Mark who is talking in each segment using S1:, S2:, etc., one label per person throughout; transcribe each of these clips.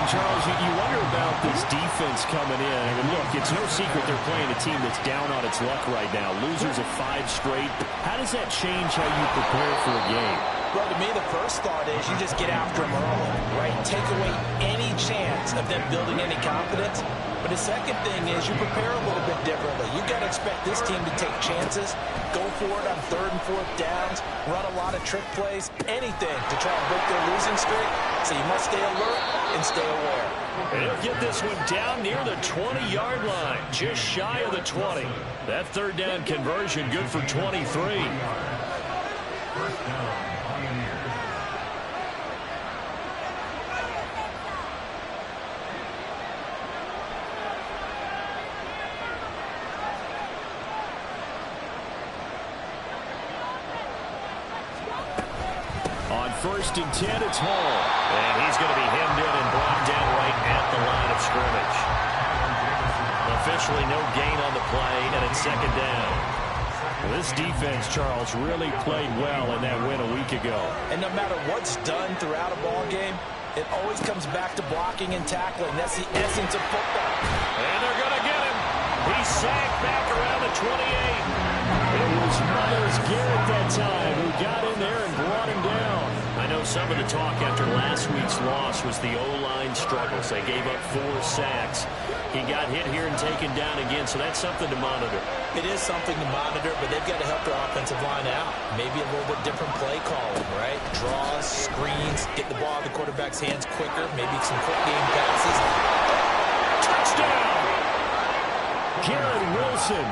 S1: Charles, you wonder about this defense coming in. I mean, look, it's no secret they're playing a team that's down on its luck right now. Losers of 5 straight. How does that change how you prepare for a game?
S2: Well, to me, the first thought is you just get after them early, right? Take away any chance of them building any confidence. But the second thing is you prepare a little bit differently. You've got to expect this team to take chances, go for it on 3rd and 4th downs, run a lot of trick plays, anything to try and break their losing streak. So you must stay alert and stay aware.
S1: They'll get this one down near the 20-yard line, just shy of the 20. That 3rd down conversion good for 23.
S3: First down, Pioneers.
S1: On 1st and 10, it's Hall. And he's going to be hemmed in and brought down right at the line of scrimmage. Officially no gain on the play, and it's 2nd down. This defense, Charles, really played well in that win a week ago.
S2: And no matter what's done throughout a ball game, it always comes back to blocking and tackling. That's the essence of football.
S1: And they're going to get him. He sagged back around the 28. It was Myles Garrett that time who got in there and brought him down. I know some of the talk after last week's loss was the O-line struggles. They gave up 4 sacks. He got hit here and taken down again, so that's something to monitor.
S2: It is something to monitor, but they've got to help their offensive line out. Maybe a little bit different play calling, right? Draws, screens, get the ball in the quarterback's hands quicker, maybe some quick game passes.
S1: Touchdown! Garrett Wilson,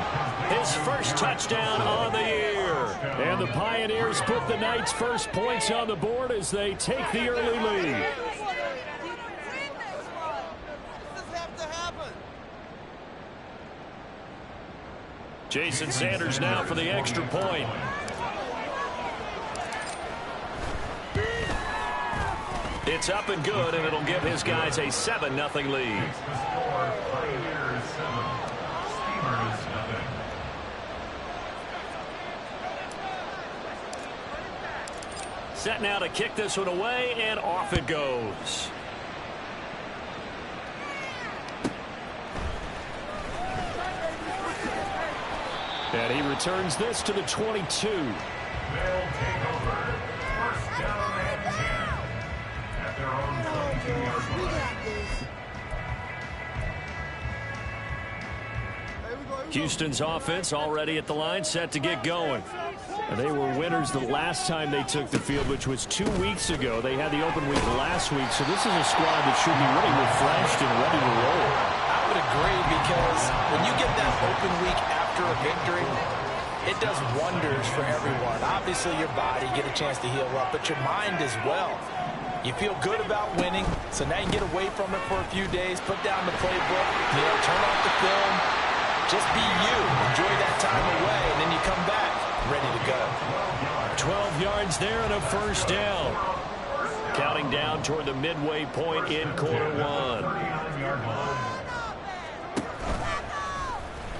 S1: his first touchdown on the year. And the Pioneers put the Knights' first points on the board as they take the early lead. Jason Sanders now for the extra point. It's up and good, and it'll give his guys a 7-0 lead. Set now to kick this one away, and off it goes. And he returns this to the 22.
S3: They'll take over. First down and 10 at their own 22-yard line.
S1: Houston's offense already at the line, set to get going. And they were winners the last time they took the field, which was 2 weeks ago. They had the open week last week, so this is a squad that should be really refreshed and ready to roll.
S2: I would agree, because when you get that open week after a victory, it does wonders for everyone. Obviously, your body, get a chance to heal up, but your mind as well. You feel good about winning, so now you can get away from it for a few days, put down the playbook, turn off the film, just be you. Enjoy that time away, and then you come back ready to go.
S1: 12 yards there and a first down. Counting down toward the midway point in quarter 1.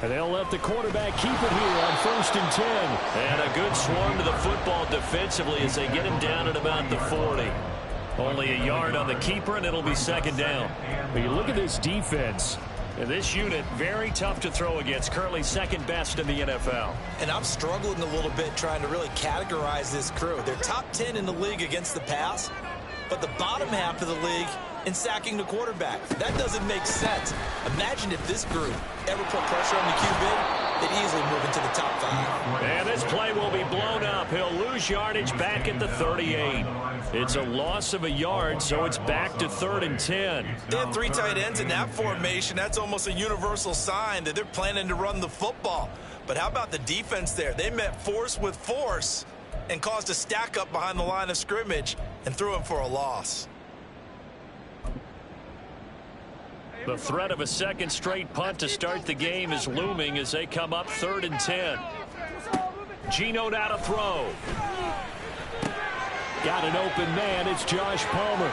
S1: And they'll let the quarterback keep it here on 1st and 10. And a good swarm to the football defensively as they get him down at about the 40. Only a yard on the keeper, and it'll be 2nd down. But you look at this defense. And this unit, very tough to throw against, currently 2nd best in the NFL.
S2: And I'm struggling a little bit trying to really categorize this crew. They're top 10 in the league against the pass, but the bottom half of the league in sacking the quarterback. That doesn't make sense. Imagine if this group ever put pressure on the QB, they'd easily move into the top 5.
S1: And this play will be blown up. He'll lose yardage back at the 38. It's a loss of a yard, so it's back to 3rd and 10.
S2: They have 3 tight ends in that formation. That's almost a universal sign that they're planning to run the football. But how about the defense there? They met force with force and caused a stack up behind the line of scrimmage and threw him for a loss.
S1: The threat of a second straight punt to start the game is looming as they come up 3rd and 10. Geno now to throw. Got an open man. It's Josh Palmer.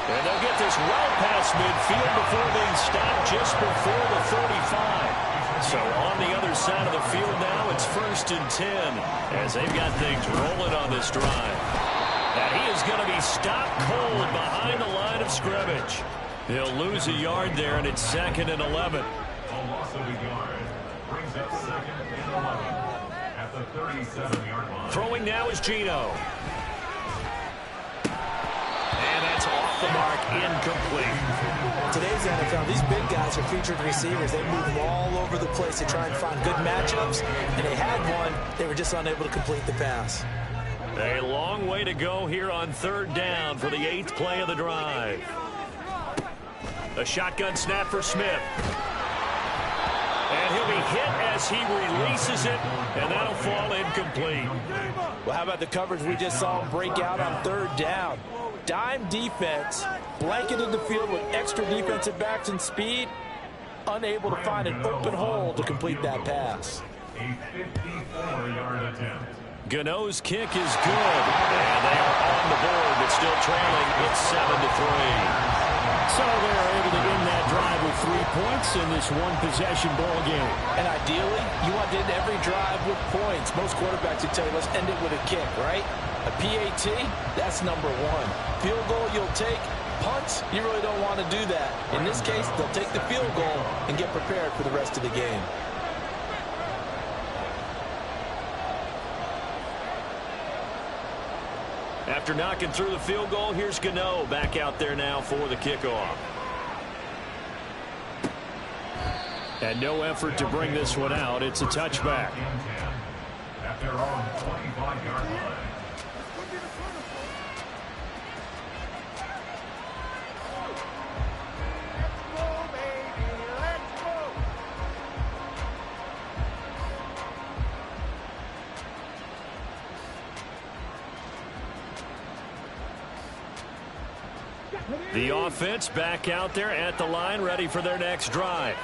S1: And they'll get this well past midfield before being stopped just before the 35. So on the other side of the field now, it's 1st and 10 as they've got things rolling on this drive. And he is going to be stopped cold behind the line of scrimmage. He'll lose a yard there, and it's 2nd and 11.
S3: A loss of a yard brings up 2nd and 11 at the 37-yard line.
S1: Throwing now is Geno. And that's off the mark, incomplete.
S2: Today's NFL, these big guys are featured receivers. They move them all over the place to try and find good matchups, and they had one. They were just unable to complete the pass.
S1: A long way to go here on 3rd down for the 8th play of the drive. A shotgun snap for Smith. And he'll be hit as he releases it, and that'll fall incomplete.
S2: Well, how about the coverage we just saw him break out on 3rd down? Dime defense, blanketed the field with extra defensive backs and speed, unable to find an open hole to complete that pass.
S3: A 54-yard attempt.
S1: Gano's kick is good, and they are on the board, but still trailing. It's 7-3. So they're able to end that drive with 3 points in this one-possession ball game.
S2: And ideally, you want to end every drive with points. Most quarterbacks would tell you, let's end it with a kick, right? A PAT, that's number 1. Field goal you'll take. Punts, you really don't want to do that. In this case, they'll take the field goal and get prepared for the rest of the game.
S1: After knocking through the field goal, here's Gano back out there now for the kickoff. And no effort to bring this one out. It's a touchback.
S3: At their own 25-yard line.
S1: The offense back out there at the line, ready for their next drive.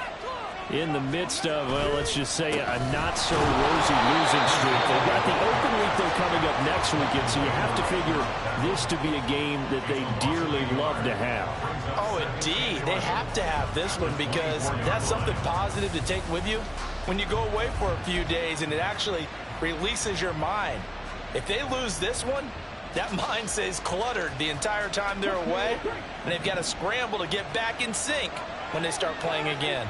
S1: In the midst of, well, let's just say a not-so-rosy losing streak. They've got the open week they're coming up next weekend, so you have to figure this to be a game that they dearly love to have.
S2: Oh, indeed. They have to have this one because that's something positive to take with you when you go away for a few days, and it actually releases your mind. If they lose this one, that mind stays cluttered the entire time they're away, and they've got to scramble to get back in sync when they start playing again.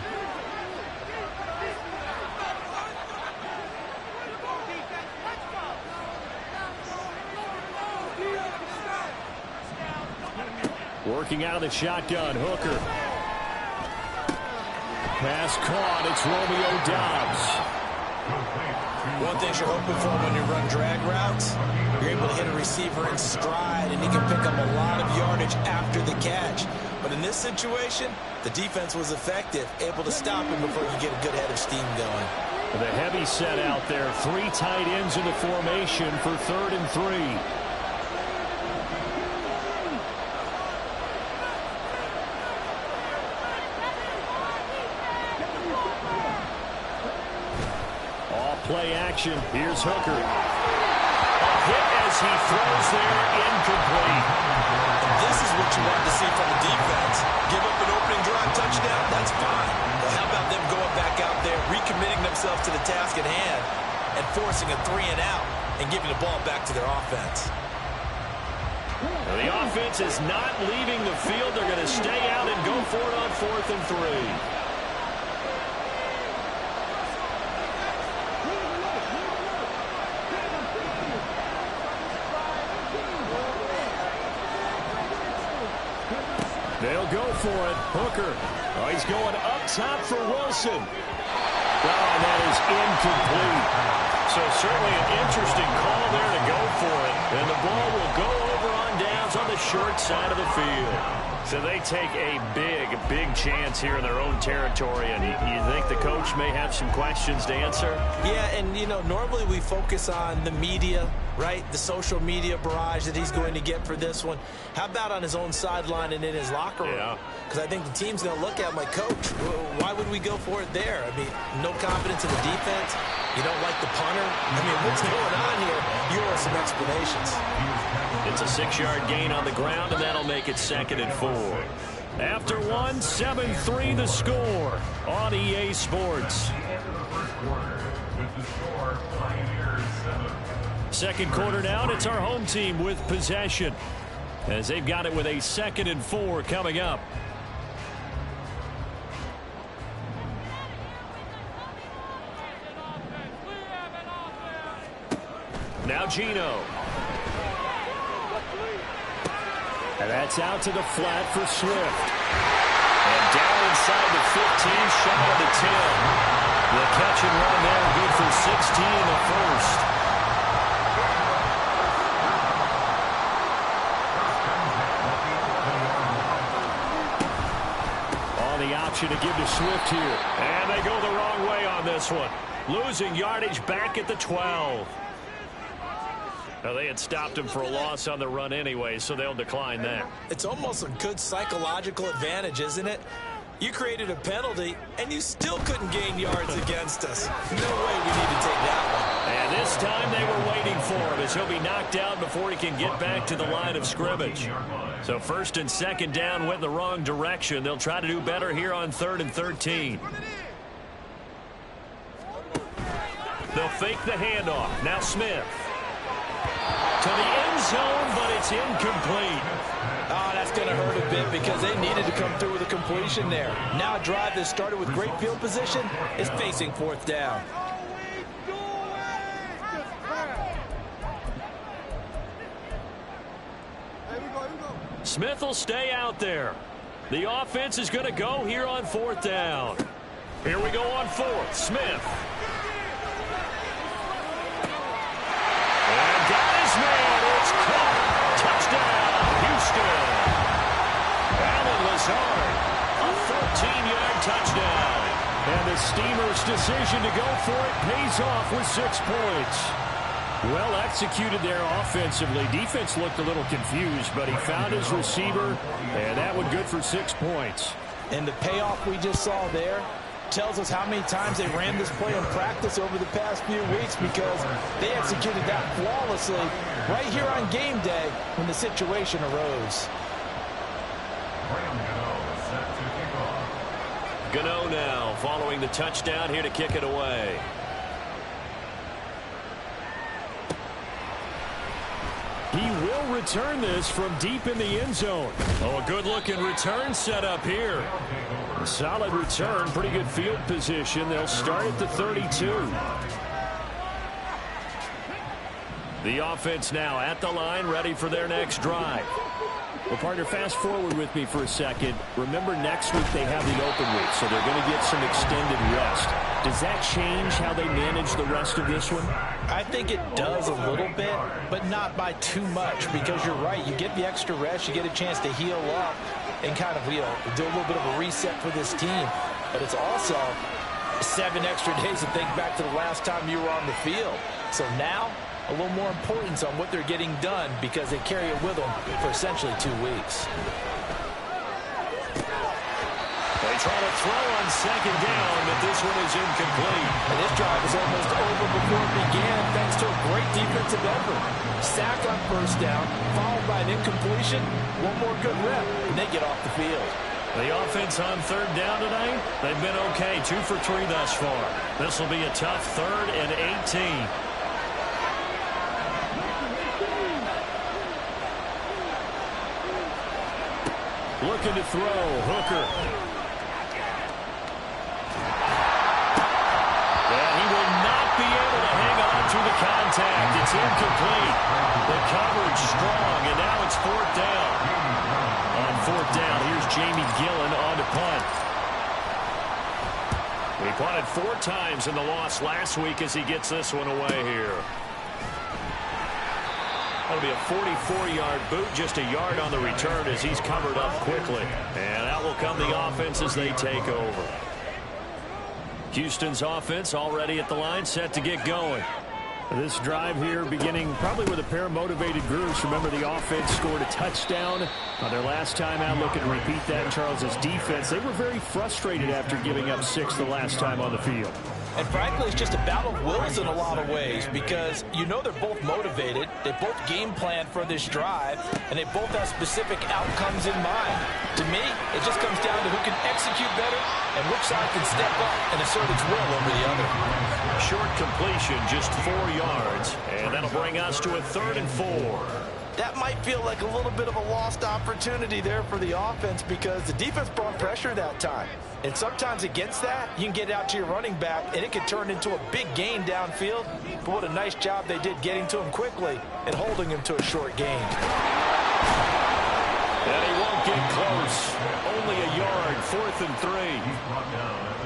S1: Working out of the shotgun, Hooker. Pass caught, it's Romeo Doubs.
S2: One thing you're hoping for when you run drag routes, you're able to hit a receiver in stride, and he can pick up a lot of yardage after the catch. But in this situation, the defense was effective, able to stop him before you get a good head of steam going.
S1: The heavy set out there, 3 tight ends in the formation for 3rd and 3. Play action. Here's Hooker. A hit as he throws there, incomplete.
S2: And this is what you want to see from the defense. Give up an opening drive touchdown, that's fine. But how about them going back out there, recommitting themselves to the task at hand, and forcing a 3-and-out and giving the ball back to their offense?
S1: The offense is not leaving the field. They're going to stay out and go for it on 4th and 3. They'll go for it. Hooker. Oh, he's going up top for Wilson. Oh, and that is incomplete. So certainly an interesting call there to go for it. And the ball will go over on downs on the short side of the field. So they take a big chance here in their own territory. And you think the coach may have some questions to answer?
S2: Yeah, and, you know, normally we focus on the media, right? The social media barrage that he's going to get for this one. How about on his own sideline and in his locker room?
S1: Yeah.
S2: Because I think the team's going to look at him like, Coach, why would we go for it there? I mean, no confidence in the defense. You don't like the punter. I mean, what's going on here? You owe some explanations.
S1: It's a 6-yard gain on the ground, and that'll make it 2nd and 4. After 1, 7-3 the score on EA Sports.
S3: At the end of the first quarter, with the score, Pioneers 7,
S1: Second quarter now, and it's our home team with possession, as they've got it with a 2nd and 4 coming up. Now Gino. And that's out to the flat for Swift. And down inside the 15, shy of the 10. The catch and run there, good for 16 in the first. On the option to give to Swift here. And they go the wrong way on this one. Losing yardage back at the 12. Now, they had stopped him for a loss on the run anyway, so they'll decline that.
S2: It's almost a good psychological advantage, isn't it? You created a penalty, and you still couldn't gain yards against us. No way we need to take that one.
S1: And this time they were waiting for him, as he'll be knocked out before he can get back to the line of scrimmage. So 1st and 2nd down went the wrong direction. They'll try to do better here on 3rd and 13. They'll fake the handoff. Now Smith. To the end zone, but it's incomplete.
S2: Oh, that's going to hurt a bit because they needed to come through with a completion there. Now a drive that started with great field position is facing 4th down.
S1: Smith will stay out there. The offense is going to go here on 4th down. Here we go on 4th. Smith. Man, it's caught. Touchdown, Houston. Allen Lazard, a 14-yard touchdown. And the Steamers' decision to go for it pays off with 6 points. Well executed there offensively. Defense looked a little confused, but he found his receiver, and that one good for 6 points.
S2: And the payoff we just saw there tells us how many times they ran this play in practice over the past few weeks, because they executed that flawlessly right here on game day when the situation arose.
S1: Gano now following the touchdown here to kick it away. He will return this from deep in the end zone. Oh, a good-looking return set up here. A solid return, pretty good field position. They'll start at the 32. The offense now at the line, ready for their next drive. Well, partner, fast forward with me for a second. Remember, next week they have the open week, so they're going to get some extended rest. Does that change how they manage the rest of this one?
S2: I think it does a little bit, but not by too much, because you're right. You get the extra rest, you get a chance to heal up and kind of, do a little bit of a reset for this team. But it's also 7 extra days to think back to the last time you were on the field. So now, a little more importance on what they're getting done, because they carry it with them for essentially 2 weeks.
S1: They try to throw on 2nd down, but this one is incomplete.
S2: And this drive is almost over before it began, thanks to a great defensive effort. Sack on 1st down, followed by an incompletion. One more good rep, and they get off the field.
S1: The offense on 3rd down tonight, they've been okay, 2 for 3 thus far. This will be a tough 3rd and 18. Looking to throw, Hooker. And he will not be able to hang on to the contact. It's incomplete. The coverage strong, and now it's 4th down. On 4th down, here's Jamie Gillen on to punt. We punted 4 times in the loss last week as he gets this one away here. That'll be a 44-yard boot, just a yard on the return as he's covered up quickly. And out will come the offense as they take over. Houston's offense already at the line, set to get going. This drive here beginning probably with a pair of motivated groups. Remember, the offense scored a touchdown on their last time out. Looking to repeat that in Charles's defense. They were very frustrated after giving up 6 the last time on the field.
S2: And frankly, it's just a battle of wills in a lot of ways, because they're both motivated. They both game plan for this drive, and they both have specific outcomes in mind. To me, it just comes down to who can execute better and which side can step up and assert its will over the other.
S1: Short completion, just 4 yards, and that'll bring us to a 3rd and 4.
S2: That might feel like a little bit of a lost opportunity there for the offense because the defense brought pressure that time. And sometimes against that, you can get out to your running back, and it can turn into a big gain downfield. But what a nice job they did getting to him quickly and holding him to a short gain.
S1: And he won't get close. Only a yard, 4th and 3.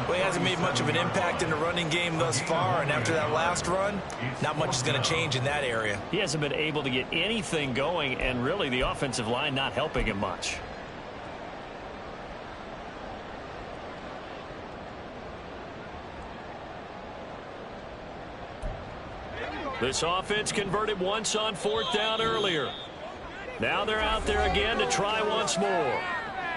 S2: Well, he hasn't made much of an impact in the running game thus far, and after that last run, not much is going to change in that area.
S1: He hasn't been able to get anything going, and really the offensive line not helping him much. This offense converted once on 4th down earlier. Now they're out there again to try once more.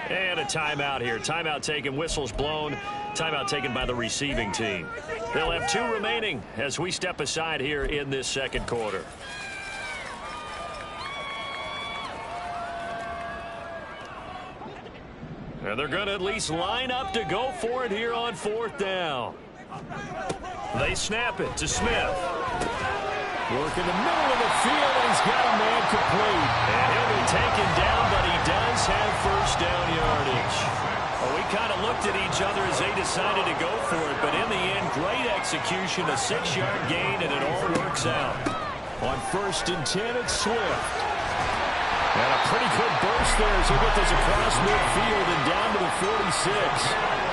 S1: And a timeout here. Timeout taken, whistles blown. Timeout taken by the receiving team. They'll have 2 remaining as we step aside here in this 2nd quarter. And they're going to at least line up to go for it here on 4th down. They snap it to Smith. Work in the middle of the field, and he's got a man complete. And he'll be taken down, but he does have 1st down yardage. Well, we kind of looked at each other as they decided to go for it, but in the end, great execution, a 6-yard gain, and it all works out. On 1st and 10, it's Swift. And a pretty good burst there as he get this across midfield and down to the 46.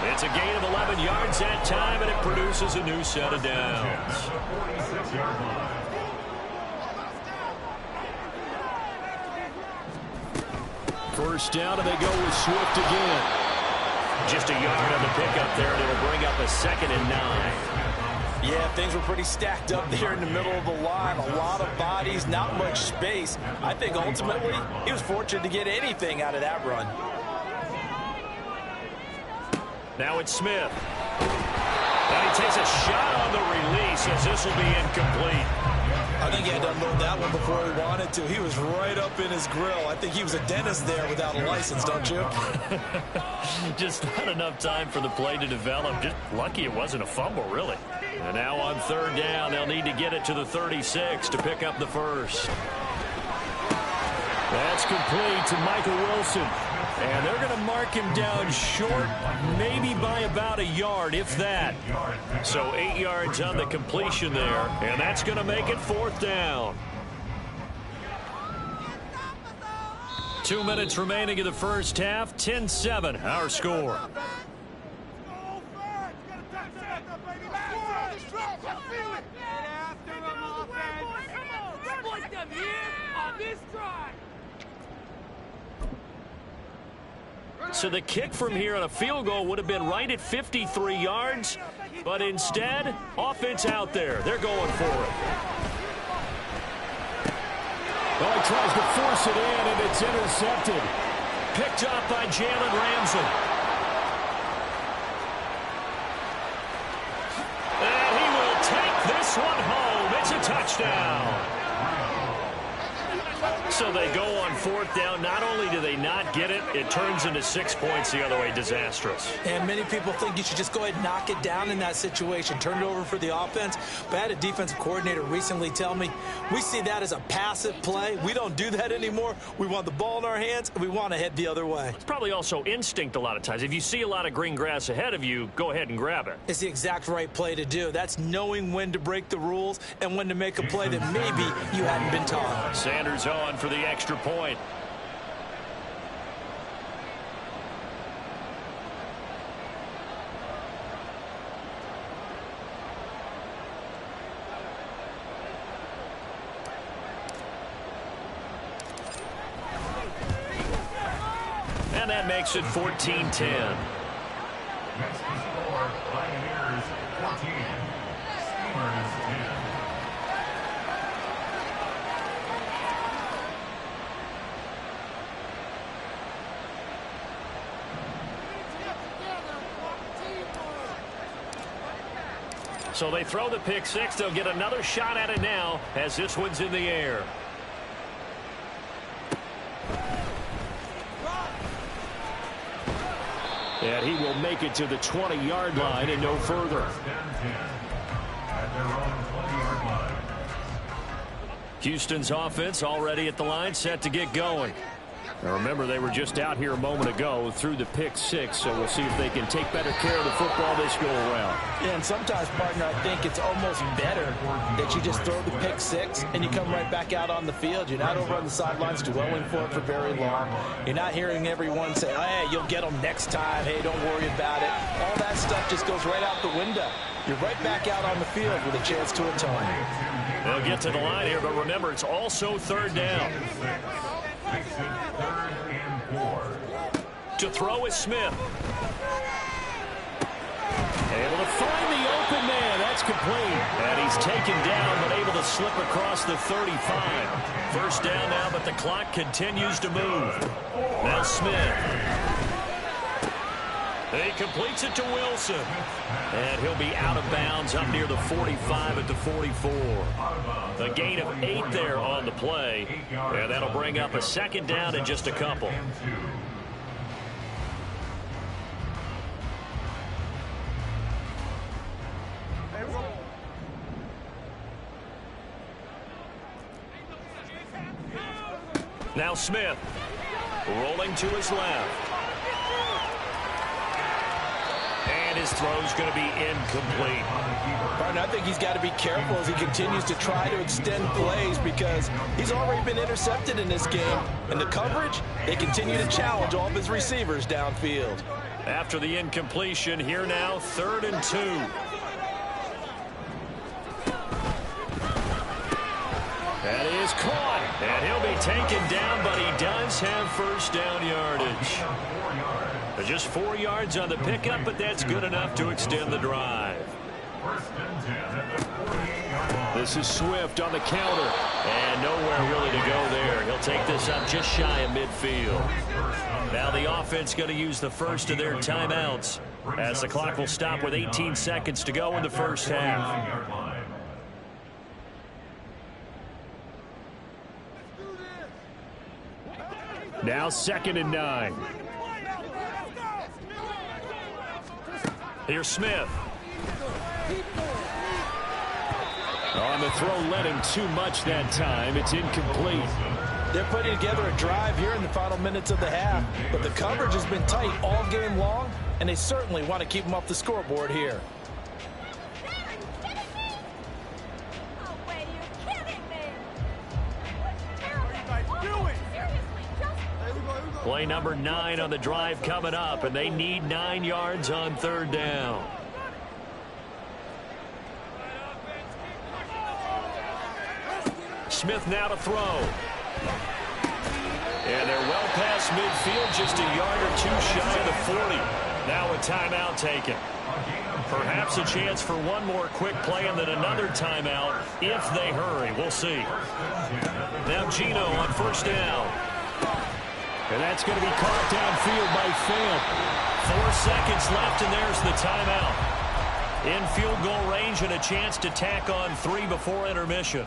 S1: It's a gain of 11 yards that time, and it produces a new set of downs. First down, and they go with Swift again. Just a yard on the pickup there, and it'll bring up a 2nd and 9.
S2: Yeah, things were pretty stacked up there in the middle of the line. A lot of bodies, not much space. I think ultimately he was fortunate to get anything out of that run.
S1: Now it's Smith. And he takes a shot on the release as this will be incomplete.
S2: I think he had to unload that one before he wanted to. He was right up in his grill. I think he was a dentist there without a license, don't you?
S1: Just not enough time for the play to develop. Just lucky it wasn't a fumble, really. And now on 3rd down, they'll need to get it to the 36 to pick up the 1st. That's complete to Michael Wilson. And they're going to mark him down short, maybe by about a yard, if that. So 8 yards on the completion there, and that's going to make it 4th down. 2 minutes remaining in the first half, 10-7, our score. So the kick from here on a field goal would have been right at 53 yards, but instead, offense out there. They're going for it.
S4: Well, he tries to force it in, and it's intercepted.
S1: Picked up by Jalen Ramsey. And he will take this one home. It's a touchdown. So they go on 4th down. Not only do they not get it, it turns into 6 points the other way. Disastrous.
S2: And many people think you should just go ahead and knock it down in that situation. Turn it over for the offense. But I had a defensive coordinator recently tell me, we see that as a passive play. We don't do that anymore. We want the ball in our hands, and we want to head the other way.
S1: It's probably also instinct a lot of times. If you see a lot of green grass ahead of you, go ahead and grab it.
S2: It's the exact right play to do. That's knowing when to break the rules and when to make a play that maybe you hadn't been taught.
S1: Sanders on for the extra point. And that makes it 14-10.
S3: Next to score, Pioneers 14, Steelers 10.
S1: So they throw the pick six. They'll get another shot at it now as this one's in the air.
S4: And he will make it to the 20-yard line and no further.
S1: Houston's offense already at the line, set to get going.
S4: Now remember, they were just out here a moment ago through the pick six, so we'll see if they can take better care of the football this go around.
S2: Yeah, and sometimes, partner, I think it's almost better that you just throw the pick six and you come right back out on the field. You're not over on the sidelines dwelling for it for very long. You're not hearing everyone say, hey, you'll get them next time. Hey, don't worry about it. All that stuff just goes right out the window. You're right back out on the field with a chance to atone.
S1: They'll get to the line here, but remember, it's also third down. To throw is Smith.
S4: Able to find the open man. That's complete.
S1: And he's taken down, but able to slip across the 35. First down now, but the clock continues to move. Now Smith. He completes it to Wilson. And he'll be out of bounds up near the 45 at the 44. A gain of 8 there on the play. And that'll bring up a second down in just a couple. Now Smith rolling to his left. And his throw's going to be incomplete.
S2: Partner, I think he's got to be careful as he continues to try to extend plays because he's already been intercepted in this game. And the coverage, they continue to challenge all of his receivers downfield.
S1: After the incompletion, here now, 3rd and 2.
S4: That is caught.
S1: And he'll be taken down, but he does have first down yardage. Just 4 yards on the pickup, but that's good enough to extend the drive.
S4: This is Swift on the counter.
S1: And nowhere really to go there. He'll take this up just shy of midfield. Now the offense going to use the first of their timeouts as the clock will stop with 18 seconds to go in the first half.
S4: Now 2nd and 9.
S1: Here's Smith.
S4: On the throw, led him too much that time. It's incomplete.
S2: They're putting together a drive here in the final minutes of the half, but the coverage has been tight all game long, and they certainly want to keep them off the scoreboard here.
S1: Play number 9 on the drive coming up, and they need 9 yards on 3rd down. Smith now to throw. And they're well past midfield, just a yard or two shy of the 40. Now a timeout taken. Perhaps a chance for one more quick play and then another timeout if they hurry. We'll see. Now Gino on 1st down.
S4: And that's going to be caught downfield by Fant.
S1: 4 seconds left, and there's the timeout. In field goal range and a chance to tack on 3 before intermission.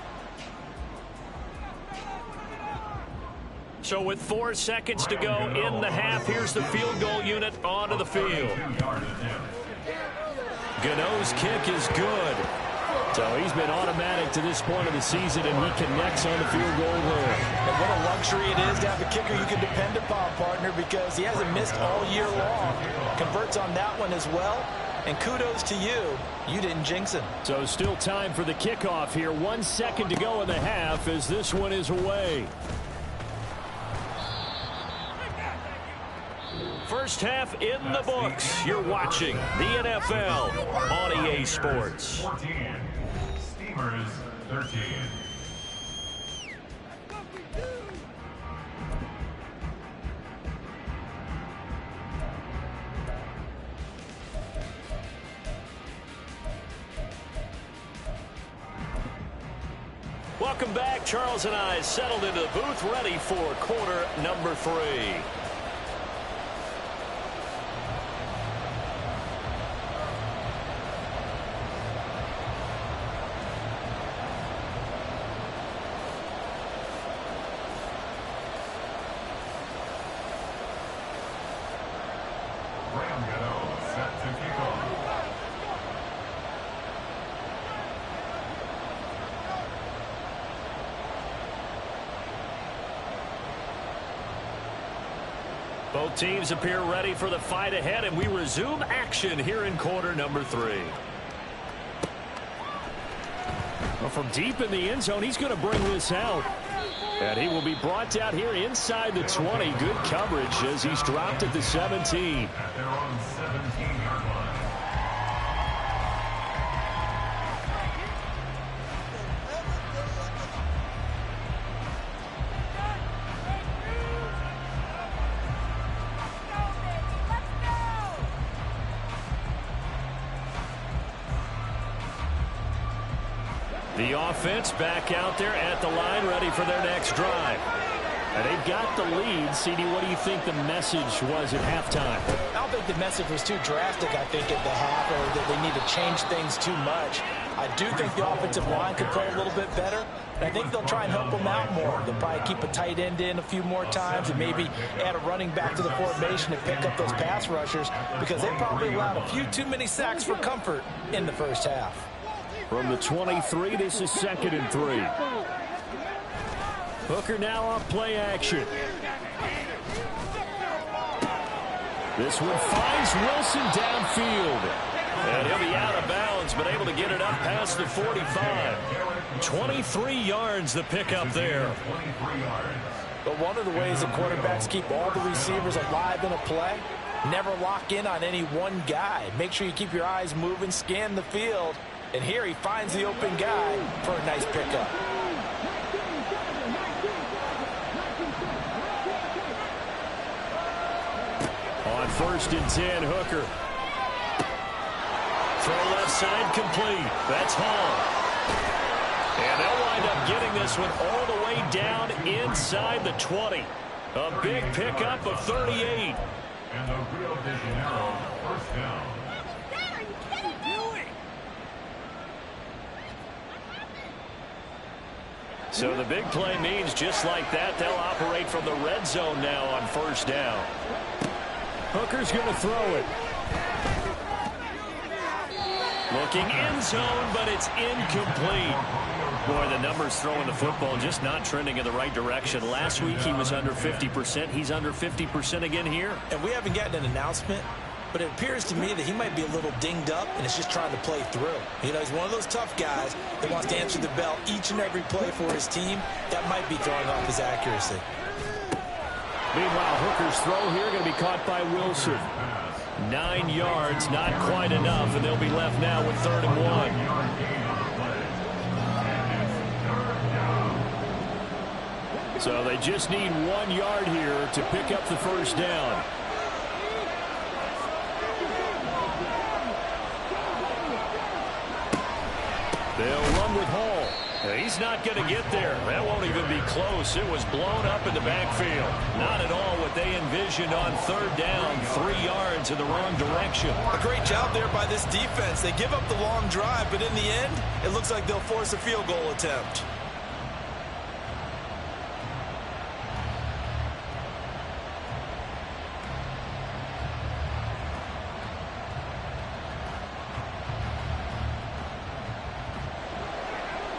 S1: So with 4 seconds to go in the half, here's the field goal unit onto the field. Gano's kick is good.
S4: So he's been automatic to this point of the season, and he connects on the field goal there.
S2: And what a luxury it is to have a kicker you can depend upon, partner, because he hasn't missed all year long. Converts on that one as well. And kudos to you. You didn't jinx him.
S4: So still time for the kickoff here. 1 second to go in the half as this one is away.
S1: First half in the books. You're watching the NFL on EA Sports.
S3: 14. Steamers 13.
S1: Welcome back. Charles and I settled into the booth, ready for quarter number 3. Both teams appear ready for the fight ahead, and we resume action here in quarter number 3. Well, from deep in the end zone, he's going to bring this out. And he will be brought down here inside the 20. Good coverage as he's dropped at the 17.
S3: At their own 17-yard line.
S1: The offense back out there at the line, ready for their next drive. And they've got the lead. CD, what do you think the message was at halftime?
S2: I don't think the message was too drastic, I think, at the half, or that they need to change things too much. I do think the offensive line could play a little bit better, and I think they'll try and help them out more. They'll probably keep a tight end in a few more times and maybe add a running back to the formation to pick up those pass rushers, because they probably allowed a few too many sacks for comfort in the first half.
S1: From the 23, this is 2nd and 3. Hooker now off play action. This one finds Wilson downfield. And he'll be out of bounds, but able to get it up past the 45. 23 yards the pickup there.
S2: But one of the ways that quarterbacks keep all the receivers alive in a play, never lock in on any one guy. Make sure you keep your eyes moving, scan the field. And here he finds the open guy for a nice pickup.
S1: On 1st and 10, Hooker. Throw left side complete. That's Hall. And they'll wind up getting this one all the way down inside the 20. A big pickup of 38.
S3: And the Rio de Janeiro first down.
S1: So the big play means just like that, they'll operate from the red zone now on 1st down. Hooker's going to throw it. Looking end zone, but it's incomplete. Boy, the numbers throwing the football just not trending in the right direction. Last week he was under 50%. He's under 50% again here.
S2: And we haven't gotten an announcement, but it appears to me that he might be a little dinged up and is just trying to play through. You know, he's one of those tough guys that wants to answer the bell each and every play for his team. That might be throwing off his accuracy.
S1: Meanwhile, Hooker's throw here going to be caught by Wilson. 9 yards, not quite enough, and they'll be left now with 3rd and 1. So they just need 1 yard here to pick up the 1st down. They'll run with Hall. He's not going to get there. That won't even be close. It was blown up in the backfield. Not at all what they envisioned on 3rd down. 3 yards in the wrong direction.
S2: A great job there by this defense. They give up the long drive, but in the end, it looks like they'll force a field goal attempt.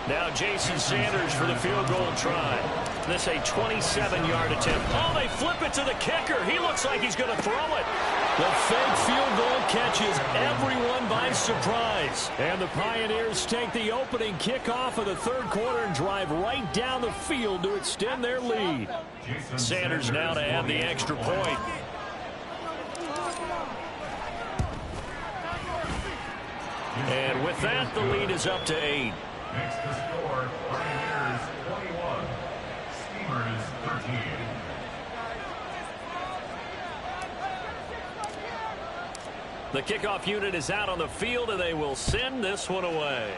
S1: Now Jason Sanders for the field goal try. This a 27-yard attempt. Oh, they flip it to the kicker. He looks like he's going to throw it. The fake field goal catches everyone by surprise. And the Pioneers take the opening kickoff of the 3rd quarter and drive right down the field to extend their lead. Sanders now to add the extra point. And with that, the lead is up to 8.
S3: Next to score, Pioneers 21, Steamers 13.
S1: The kickoff unit is out on the field, and they will send this one away.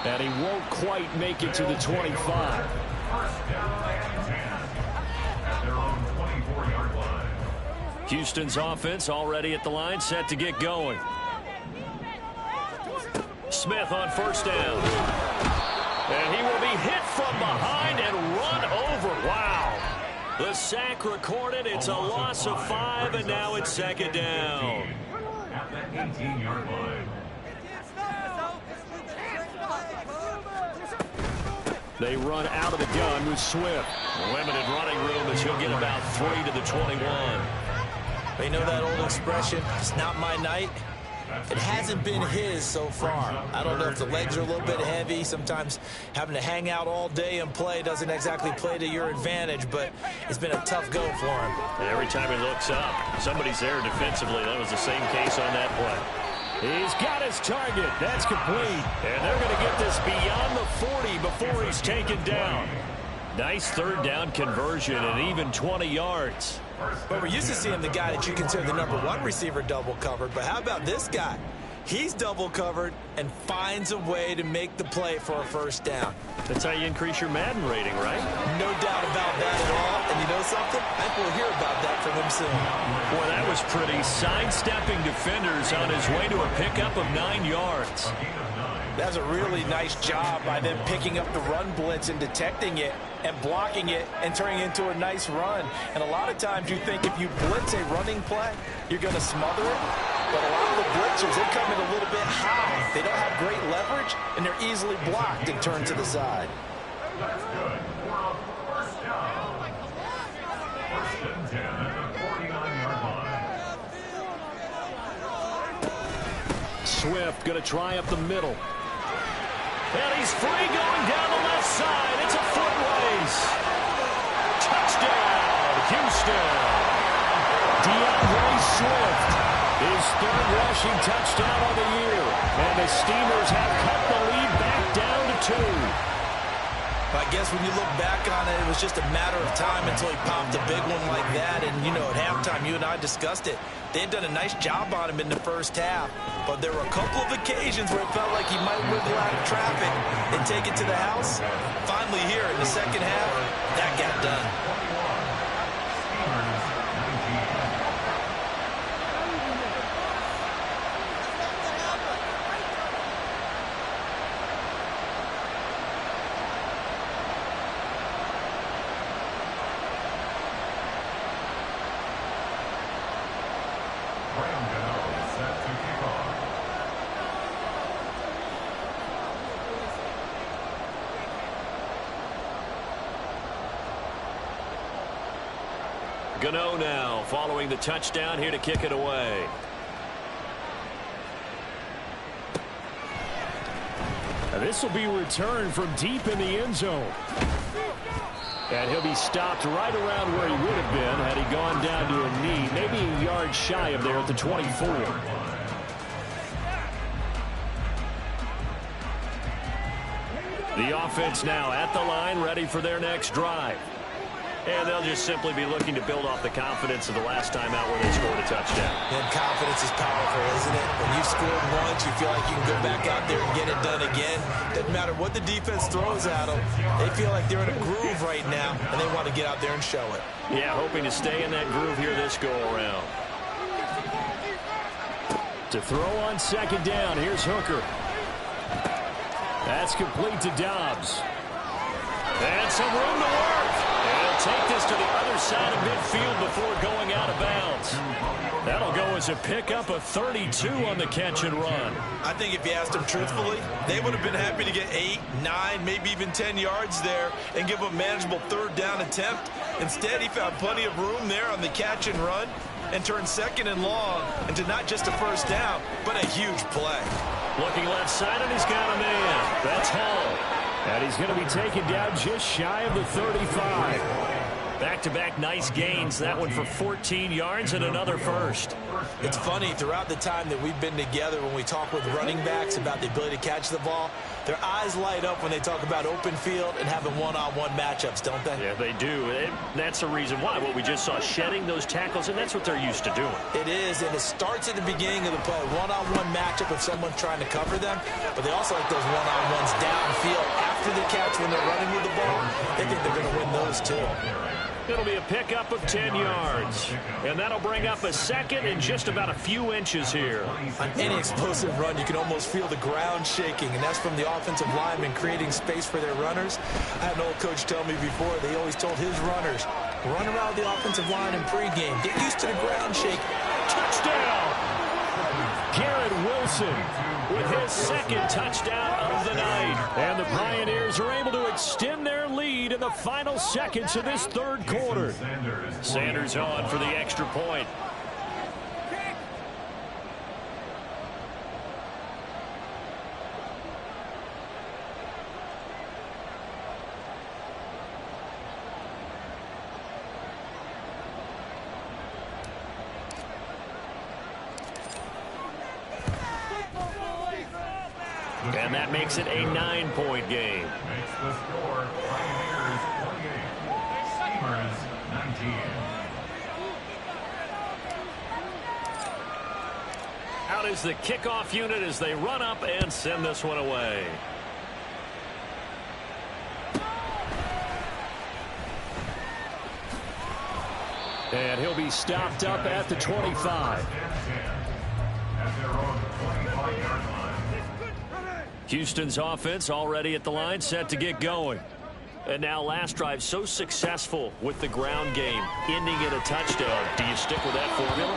S1: And he won't quite make it to the 25.
S3: First down and 10 at their own 24-yard line.
S1: Houston's offense already at the line, set to get going. Smith on 1st down. And he will be hit from behind and run over. Wow. The sack recorded. It's a loss of 5, and now it's 2nd down.
S3: At the 18-yard line.
S4: They run out of the gun with Swift.
S1: Limited running room as he'll get about 3 to the 21.
S2: You know that old expression, it's not my night? It hasn't been his so far. I don't know if the legs are a little bit heavy. Sometimes having to hang out all day and play doesn't exactly play to your advantage, but it's been a tough go for him.
S1: And every time he looks up, somebody's there defensively. That was the same case on that play.
S4: He's got his target. That's complete.
S1: And they're going to get this beyond the 40 before he's taken down. Nice third down conversion and even 20 yards.
S2: But we're used to seeing the guy that you consider the #1 receiver double covered. But how about this guy? He's double covered and finds a way to make the play for a first down.
S1: That's how you increase your Madden rating, right?
S2: No doubt about that at all. And you know something? I think we'll hear about that from him soon.
S1: Boy, that was pretty. Sidestepping defenders on his way to a pickup of 9 yards.
S2: That's a really nice job by them picking up the run blitz and detecting it and blocking it and turning it into a nice run. And a lot of times you think if you blitz a running play, you're going to smother it. But a lot of the blitzers, they come in a little bit high. They don't have great leverage, and they're easily blocked and turned to the side.
S3: That's good. We're on first down. First and 10 at the 49-yard line.
S4: Swift going to try up the middle.
S1: And he's free going down the left side. It's a foot race. Touchdown, Houston.
S4: DeAndre Swift, his third rushing touchdown of the year. And the Steelers have cut the lead back down to 2.
S2: I guess when you look back on it, it was just a matter of time until he popped a big one like that. And, you know, at halftime, you and I discussed it. They had done a nice job on him in the first half. But there were a couple of occasions where it felt like he might wiggle out of traffic and take it to the house. Finally here in the second half, that got done.
S1: Gano now following the touchdown here to kick it away.
S4: And this will be returned from deep in the end zone. And he'll be stopped right around where he would have been had he gone down to a knee, maybe a yard shy of there at the 24.
S1: The offense now at the line, ready for their next drive. And they'll just simply be looking to build off the confidence of the last time out where they scored a touchdown.
S2: And confidence is powerful, isn't it? When you've scored once, you feel like you can go back out there and get it done again. Doesn't matter what the defense throws at them. They feel like they're in a groove right now, and they want to get out there and show it.
S1: Yeah, hoping to stay in that groove here this go-around.
S4: To throw on second down, here's Hooker. That's complete to Dobbs.
S1: And some room to work. And he'll take this to the other side of midfield before going out of bounds. That'll go as a pickup of 32 on the catch and run.
S2: I think if you asked them truthfully, they would have been happy to get 8, 9, maybe even 10 yards there and give them a manageable third down attempt. Instead, he found plenty of room there on the catch and run and turned second and long into not just a first down, but a huge play.
S1: Looking left side, and he's got a man. That's Hall.
S4: And he's going to be taken down just shy of the 35.
S1: Back-to-back nice gains. That one for 14 yards and another first.
S2: It's funny, throughout the time that we've been together, when we talk with running backs about the ability to catch the ball, their eyes light up when they talk about open field and having one-on-one matchups, don't they?
S1: Yeah, they do. And that's the reason why. What we just saw, shedding those tackles, and that's what they're used to doing.
S2: It is, and it starts at the beginning of the play. One-on-one matchup if someone's trying to cover them, but they also like those one-on-ones downfield after the catch when they're running with the ball. They think they're going to win those too.
S1: It'll be a pickup of 10 yards. And that'll bring up a second in just about a few inches here.
S2: On any explosive run, you can almost feel the ground shaking, and that's from the offensive linemen creating space for their runners. I had an old coach tell me before, they always told his runners, run around the offensive line in pregame. Get used to the ground shake.
S1: Touchdown!
S4: Garrett Wilson Wilson with his second touchdown of the night. And the Pioneers are able to extend their lead in the final seconds of this third quarter. Sanders on for the extra point. And that makes it a 9-point game.
S3: Makes the score Pioneers 28, Steamers 19.
S4: Out is the kickoff unit as they run up and send this one away. And he'll be stopped up at the 25.
S3: At their own 25-yard line.
S4: Houston's offense already at the line, set to get going. And now last drive so successful with the ground game, ending in a touchdown. Do you stick with that formula?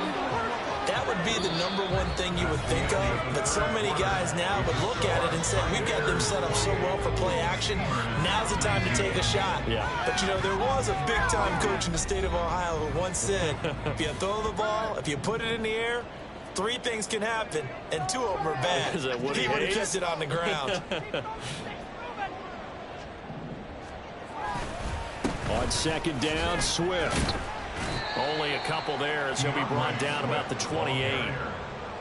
S2: That would be the number one thing you would think of, but so many guys now would look at it and say, we've got them set up so well for play action, now's the time to take a shot.
S4: Yeah.
S2: But, you know, there was a big-time coach in the state of Ohio who once said, if you throw the ball, if you put it in the air, 3 things can happen, and 2 of them are bad.
S4: Is that what
S2: he would have kept it on the ground.
S4: On second down, Swift. Only a couple there as he'll be brought down about the 28.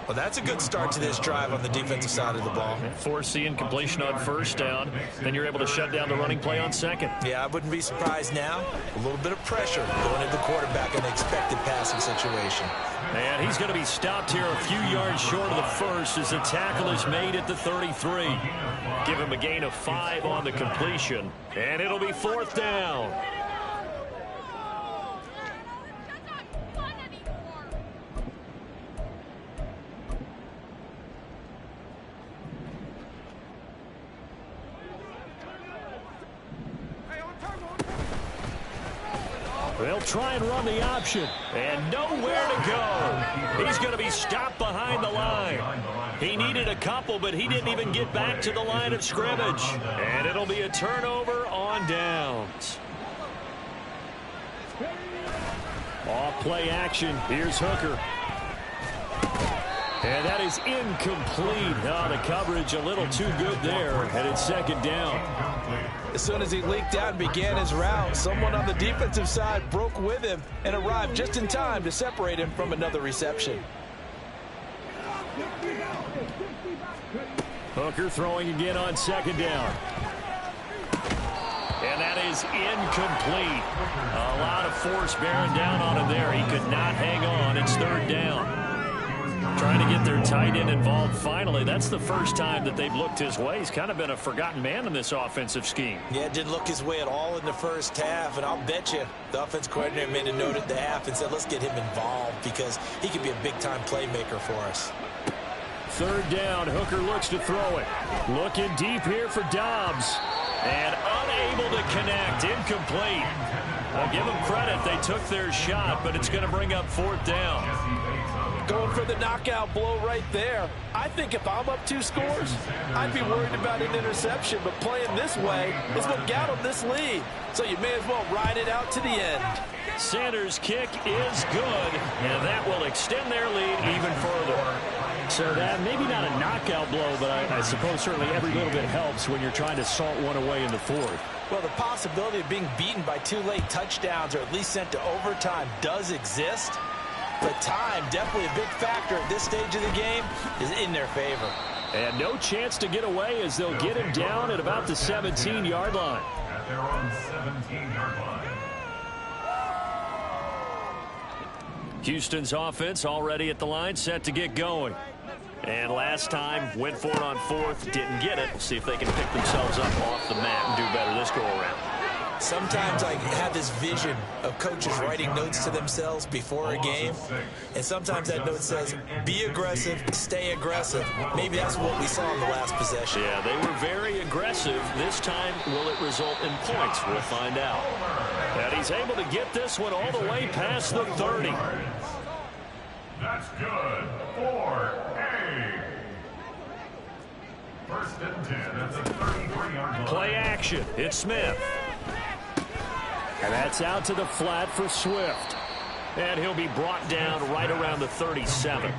S2: Well, that's a good start to this drive on the defensive side of the ball.
S4: Foreseeing completion on first down. Then you're able to shut down the running play on second.
S2: Yeah, I wouldn't be surprised now. A little bit of pressure going at the quarterback in an expected passing situation.
S4: And he's going to be stopped here a few yards short of the first as the tackle is made at the 33. Give him a gain of 5 on the completion. And it'll be 4th down. They'll try and run the option, and nowhere to go. He's going to be stopped behind the line. He needed a couple, but he didn't even get back to the line of scrimmage. And it'll be a turnover on downs. Off play action. Here's Hooker. And that is incomplete. Oh, the coverage a little too good there, and it's second down.
S2: As soon as he leaked out and began his route, someone on the defensive side broke with him and arrived just in time to separate him from another reception.
S4: Hooker throwing again on second down. And that is incomplete. A lot of force bearing down on him there. He could not hang on. It's third down. Trying to get their tight end involved finally. That's the first time that they've looked his way. He's kind of been a forgotten man in this offensive scheme.
S2: Yeah, didn't look his way at all in the first half, and I'll bet you the offense coordinator made a note at the half and said, let's get him involved because he could be a big-time playmaker for us.
S4: Third down, Hooker looks to throw it. Looking deep here for Dobbs. And unable to connect, incomplete. I'll give them credit, they took their shot, but it's going to bring up 4th down.
S2: Going for the knockout blow right there. I think if I'm up 2 scores, I'd be worried about an interception, but playing this way is what got him this lead. So you may as well ride it out to the end.
S4: Sanders' kick is good, and that will extend their lead even further. So that maybe not a knockout blow, but I suppose certainly every little bit helps when you're trying to salt one away in the 4th.
S2: Well, the possibility of being beaten by 2 late touchdowns or at least sent to overtime does exist. But time, definitely a big factor at this stage of the game, is in their favor.
S4: And no chance to get away as they'll get him down at about the 17-yard line.
S3: At their own 17-yard line.
S4: Houston's offense already at the line, set to get going. And last time, went for it on 4th, didn't get it. See if they can pick themselves up off the mat and do better this go-around.
S2: Sometimes I have this vision of coaches writing notes to themselves before a game, and sometimes that note says, be aggressive, stay aggressive. Maybe that's what we saw in the last possession.
S4: Yeah, they were very aggressive. This time, will it result in points? We'll find out. And he's able to get this one all the way past the 30.
S3: That's good. 4A. First and 10 at the 33-yard line.
S1: Play action. It's Smith.
S4: And that's out to the flat for Swift.
S1: And he'll be brought down right around the 37.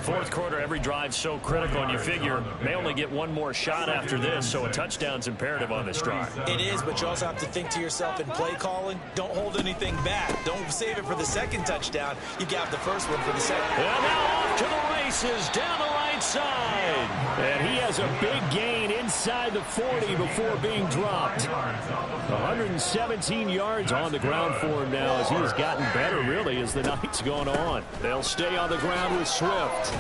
S1: Fourth quarter, every drive's so critical, and you figure they only get one more shot after this, so a touchdown's imperative on this drive.
S2: It is, but you also have to think to yourself in play calling, don't hold anything back. Don't save it for the second touchdown. You got the first one for the second.
S1: And now off to the races down the right side.
S4: And he has a big gain inside the 40 before being dropped. 117 yards on the ground for him now as he has gotten better, really, as the night's gone on. They'll stay on the ground with Swift.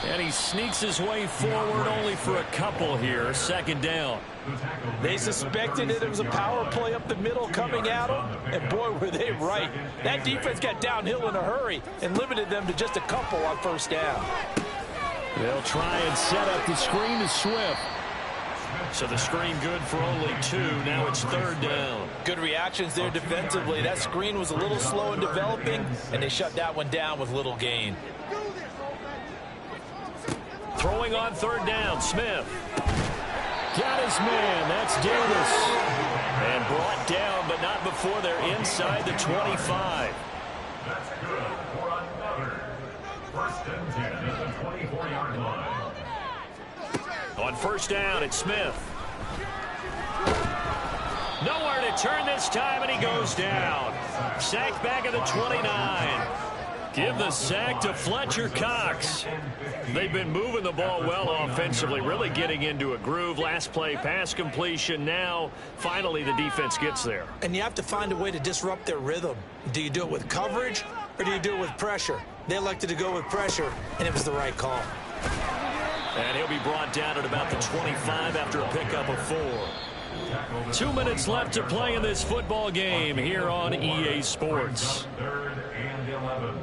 S1: And he sneaks his way forward only for a couple here. Second down.
S2: They suspected it was a power play up the middle coming at them, and boy, were they right. That defense got downhill in a hurry and limited them to just a couple on first down.
S4: They'll try and set up the screen to Swift.
S1: So the screen good for only 2. Now it's third down.
S2: Good reactions there defensively. That screen was a little slow in developing, and they shut that one down with little gain.
S1: Throwing on third down, Smith.
S4: Got his man. That's Davis.
S1: And brought down, but not before they're inside the 25.
S3: That's good for another. First and 10 at the 24-yard line.
S1: On first down, it's Smith. Nowhere to turn this time, and he goes down. Sacked back at the 29. Give the sack to Fletcher Cox. They've been moving the ball well offensively, really getting into a groove. Last play, pass completion. Now, finally, the defense gets there.
S2: And you have to find a way to disrupt their rhythm. Do you do it with coverage, or do you do it with pressure? They elected to go with pressure, and it was the right call.
S1: And he'll be brought down at about the 25 after a pickup of 4. 2 minutes left to play in this football game here on EA Sports.
S3: Third and 11.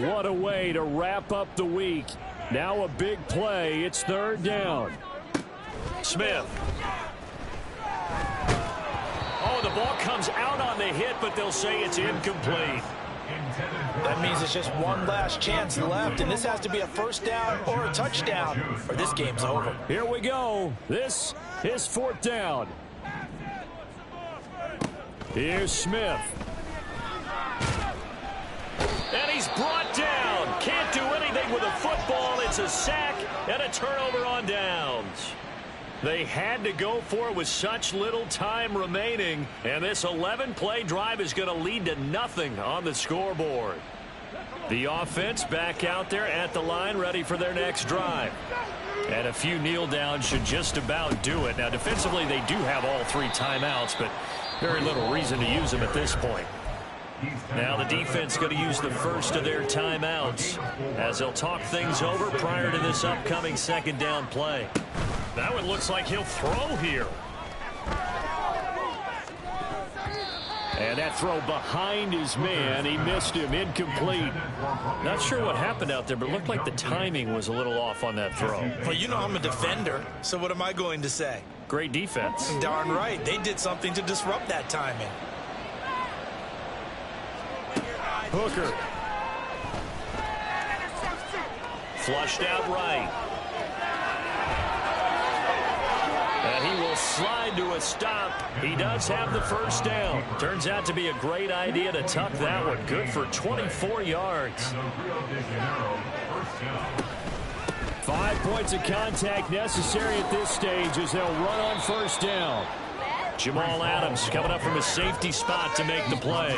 S4: What a way to wrap up the week. Now a big play. It's third down.
S1: Smith. Oh, the ball comes out on the hit, but they'll say it's incomplete.
S2: That means it's just one last chance left, and this has to be a first down or a touchdown, or this game's over.
S4: Here we go. This is fourth down. Here's Smith.
S1: And he's brought down. Can't do anything with a football. It's a sack and a turnover on downs. They had to go for it with such little time remaining, and this 11-play drive is going to lead to nothing on the scoreboard. The offense back out there at the line, ready for their next drive. And a few kneel downs should just about do it. Now, defensively, they do have all 3 timeouts, but very little reason to use them at this point. Now the defense going to use the first of their timeouts as they'll talk things over prior to this upcoming second down play. That one looks like he'll throw here.
S4: And that throw behind his man. He missed him. Incomplete.
S1: Not sure what happened out there, but it looked like the timing was a little off on that throw.
S2: Well, you know I'm a defender, so what am I going to say?
S1: Great defense.
S2: Darn right. They did something to disrupt that timing.
S4: Hooker.
S1: Flushed out right. And he will slide to a stop. He does have the first down. Turns out to be a great idea to tuck that one. Good for 24 yards.
S4: 5 points of contact necessary at this stage as they'll run on first down.
S1: Jamal Adams coming up from a safety spot to make the play.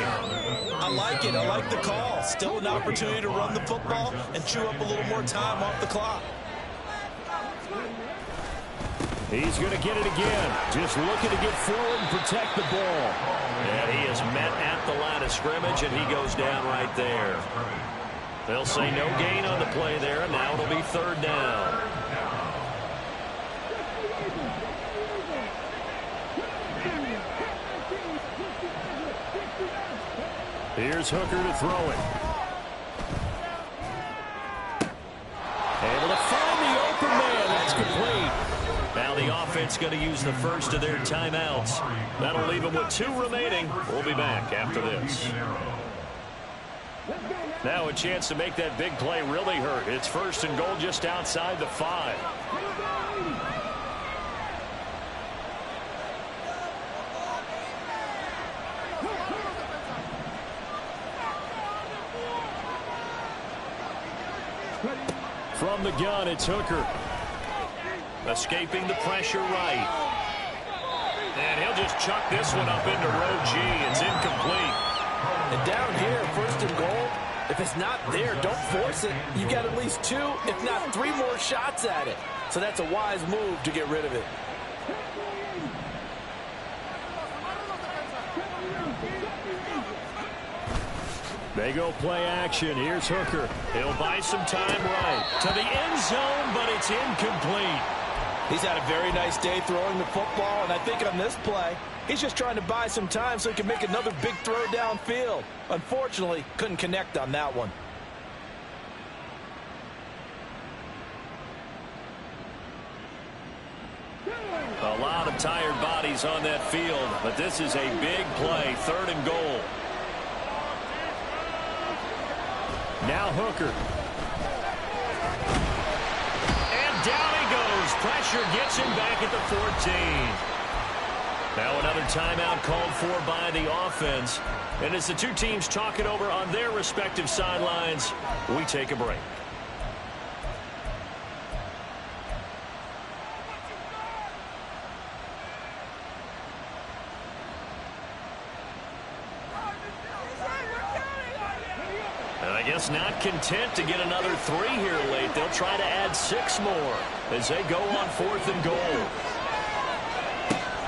S2: I like it. I like the call. Still an opportunity to run the football and chew up a little more time off the clock.
S4: He's going to get it again. Just looking to get forward and protect the ball.
S1: And he is met at the line of scrimmage, and he goes down right there. They'll say no gain on the play there, and now it'll be third down.
S4: Here's Hooker to throw it. Able to find the open man. That's complete.
S1: Now the offense going to use the first of their timeouts. That'll leave them with 2 remaining. We'll be back after this.
S4: Now a chance to make that big play really hurt. It's 1st and goal just outside the 5. From the gun, it's Hooker. Escaping the pressure right. And he'll just chuck this one up into row G. It's incomplete.
S2: And down here, 1st and goal, if it's not there, don't force it. You got at least 2, if not 3 more shots at it. So that's a wise move to get rid of it.
S4: They go play action. Here's Hooker. He'll buy some time right to the end zone, but it's incomplete.
S2: He's had a very nice day throwing the football, and I think on this play, he's just trying to buy some time so he can make another big throw downfield. Unfortunately, couldn't connect on that one.
S4: A lot of tired bodies on that field, but this is a big play, 3rd and goal. Now Hooker. And down he goes. Pressure gets him back at the 14. Now another timeout called for by the offense. And as the two teams talk it over on their respective sidelines, we take a break. Not content to get another 3 here late. They'll try to add 6 more as they go on 4th and goal.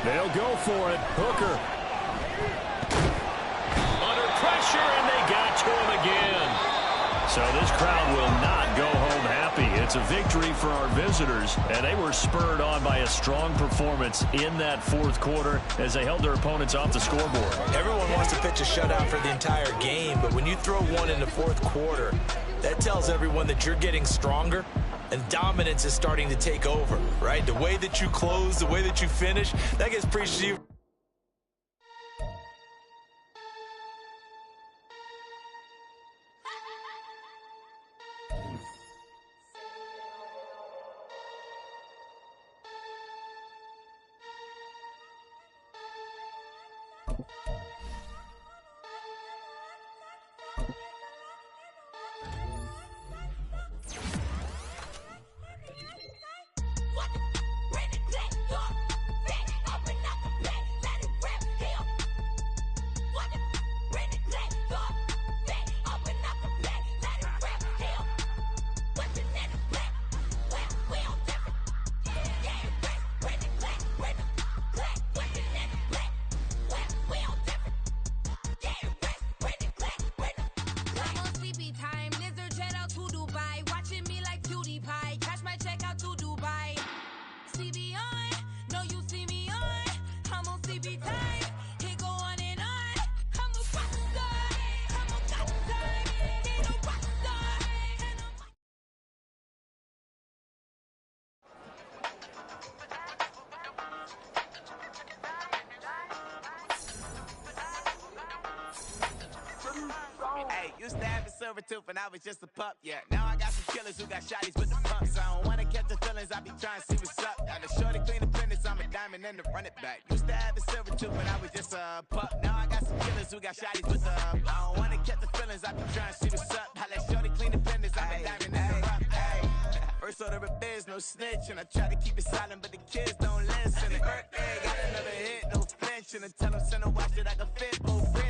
S4: They'll go for it. Hooker. Under pressure, and they got to him again. So this crowd will not go home happy. It's a victory for our visitors, and they were spurred on by a strong performance in that 4th quarter as they held their opponents off the scoreboard.
S2: Everyone wants to pitch a shutout for the entire game, but when you throw one in the 4th quarter, that tells everyone that you're getting stronger and dominance is starting to take over, right? The way that you close, the way that you finish, that gets preached to you.
S5: Used to have a silver tooth and I was just a pup, yeah. Now I got some killers who got shotties with the pumps. I don't wanna catch the feelings, I be trying to see what's up. Got a shorty clean the fitness, I'm a diamond and to run it back. Used to have a silver tooth when I was just a pup. Now I got some killers who got shotties with the I don't wanna catch the feelings, I be trying to see what's up. I let shorty clean the fitness, I'm a diamond and to run it. First order of biz, no snitch, and I try to keep it silent, but the kids don't listen. And birthday, got another hit, no flinch, and I tell them send a watch that I can fit, both friends.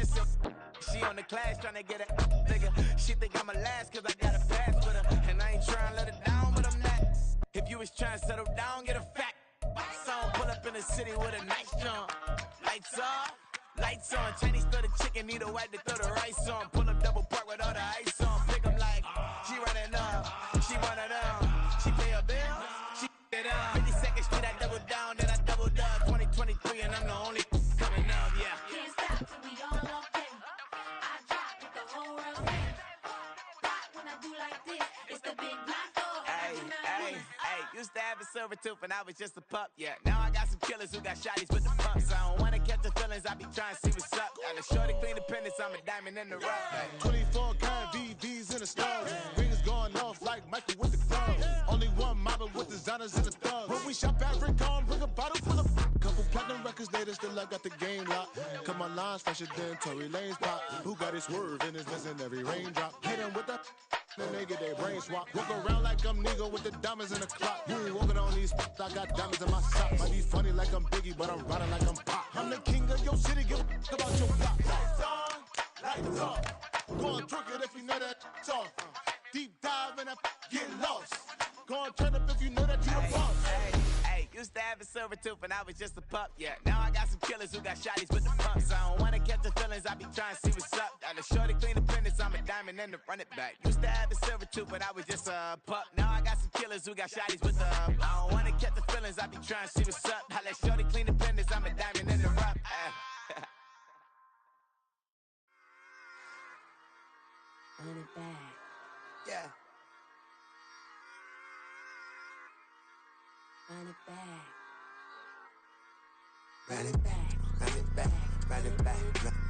S5: She on the class trying to get a nigga. She think I'm a last cause I got a pass with her. And I ain't trying to let her down, but I'm not. If you was trying to settle down, get a fact. Song pull up in the city with a nice jump. Lights off, lights on. Chinese throw the chicken, need a wipe to throw the rice on. Pull up double park with all the ice on. Pick 'em like, she running up, she running down. She pay her bills, she it up. 52nd Street, I double down, then I doubled up. 2023, and I'm the only coming up, yeah.
S6: Can't stop till we all okay. I drop with the whole world sing. Rock when I do like this, it's the big black dog.
S5: Hey, used to have a silver tooth and I was just a pup, yeah. Now I got some killers who got shotties with the pumps. I don't wanna catch the feelings, I be trying to see what's up. Got a shorty clean the pennies, I'm a diamond in the rough. Hey.
S7: 24 karat VVs in the stars. Rings going off like Michael with the gloves. Only one mobbing with designers in the thugs. When we shop at Rincon, bring a bottle full of couple platinum records later, still I got the game locked. Cut my lines fresher than Tory Lane's pop. Who got his swerve and is missing every raindrop. Hit him with the then they get their brain swap. Walk around like I'm nigga with the diamonds in the clock. You ain't walking on these I got diamonds in my socks. Might be funny like I'm Biggie, but I'm riding like I'm Pop. I'm the king of your city, give a about your block. Lights on, lights off. Go and drink it if you know that off. Deep dive and get lost. Go and turn up if you know that you the boss.
S5: Hey, used to have a silver tooth when I was just a pup, yeah. Now I got some killers who got shotties with the pumps. I don't wanna catch the feelings, I be trying to see what's up. Got a shorty clean the pennies, I'm a diamond and to run it back. Used to have a silver tooth when I was just a pup. Now I got some killers who got shotties with the I don't wanna catch the feelings, I be trying to see what's up. I let shorty clean the pennies, I'm a diamond in the rough.
S6: Run it back.
S5: Yeah.
S6: Run it back.
S5: Run it back, run it back, run it back,